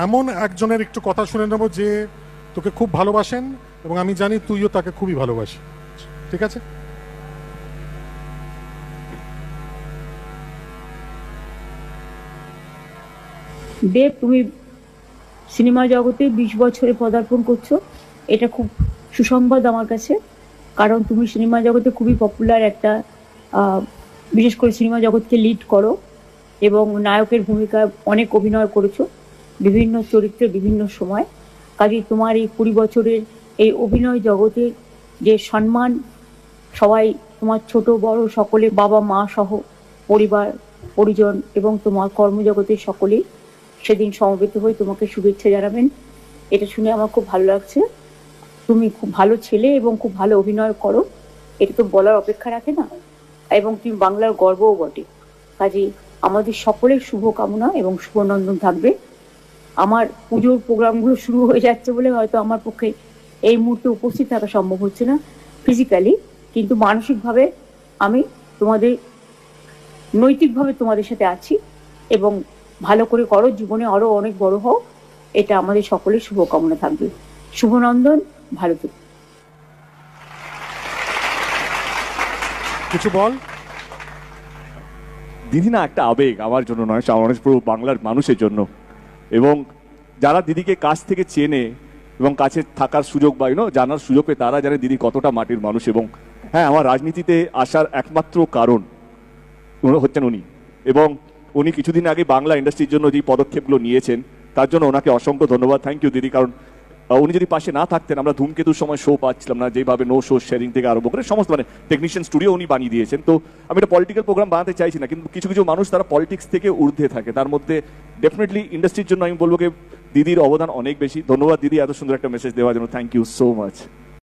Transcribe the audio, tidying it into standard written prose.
এমন একজনের একটু কথা শুনে নেব যে তোকে খুব ভালোবাসেন এবং আমি জানি তুইও তাকে খুবই ভালোবাসি। ঠিক আছে? দেব, তুমি সিনেমা জগতে 20 বছরে পদার্পণ করছো, এটা খুব সুসংবাদ আমার কাছে। কারণ তুমি সিনেমা জগতে খুবই পপুলার একটা বিশেষ করে সিনেমা জগৎকে লিড করো এবং নায়কের ভূমিকায় অনেক অভিনয় করেছো বিভিন্ন চরিত্রে বিভিন্ন সময়। কাজেই তোমার এই 20 বছরের এই অভিনয় জগতের যে সম্মান, সবাই তোমার ছোট বড় সকলে, বাবা মা সহ পরিবার পরিজন এবং তোমার কর্মজগতের সকলেই সেদিন সমবেত হয়ে তোমাকে শুভেচ্ছা জানাবেন। এটা শুনে আমার খুব ভালো লাগছে। তুমি খুব ভালো ছেলে এবং খুব ভালো অভিনয় করো, এটা তো বলার অপেক্ষা রাখে না। এবং তুমি বাংলার গর্বও বটে। কাজেই আমাদের সকলের শুভকামনা এবং শুভনন্দন থাকবে। আমার পুজোর প্রোগ্রামগুলো শুরু হয়ে যাচ্ছে বলে হয়তো আমার পক্ষে এই মুহূর্তে উপস্থিত থাকা সম্ভব হচ্ছে না ফিজিক্যালি, কিন্তু মানসিকভাবে আমি তোমাদের নৈতিকভাবে তোমাদের সাথে আছি। এবং ভালো করে করো, জীবনে আরো অনেক বড় হও, এটা আমাদের সকলের শুভকামনা থাকবে। শুভনন্দন, ভালো থেকো। কিছু বল। দিদি না একটা আবেগ আমার জন্য নয়, সামনে পুরো বাংলার মানুষের জন্য। এবং যারা দিদিকে কাছ থেকে চেনে এবং কাছে থাকার সুযোগ বা জানার সুযোগ পেয়ে তারা জানে দিদি কতটা মাটির মানুষ। এবং হ্যাঁ, আমার রাজনীতিতে আসার একমাত্র কারণ হচ্ছেন উনি। এবং উনি কিছুদিন আগে বাংলা ইন্ডাস্ট্রির জন্য যে পদক্ষেপগুলো নিয়েছেন তার জন্য ওনাকে অসংখ্য ধন্যবাদ। থ্যাংক ইউ দিদি। কারণ উনি যদি পাশে না থাকতেন আমরা ধূমকেতুর সময় শো পাচ্ছিলাম না, যেভাবে নো শো শেয়ারিং থেকে আরম্ভ করে সমস্ত টেকনিশিয়ান স্টুডিও উনি বানিয়ে দিয়েছেন। তো আমি একটা পলিটিক্যাল প্রোগ্রাম বানাতে চাইছি না, কিন্তু কিছু কিছু মানুষ তারা পলিটিক্স থেকে ঊর্ধ্বে থাকে, তার মধ্যে ডেফিনেটলি ইন্ডাস্ট্রির জন্য আমি বলবো যে দিদির অবদান অনেক বেশি। ধন্যবাদ দিদি এত সুন্দর একটা মেসেজ দেওয়ার জন্য। Thank you so much.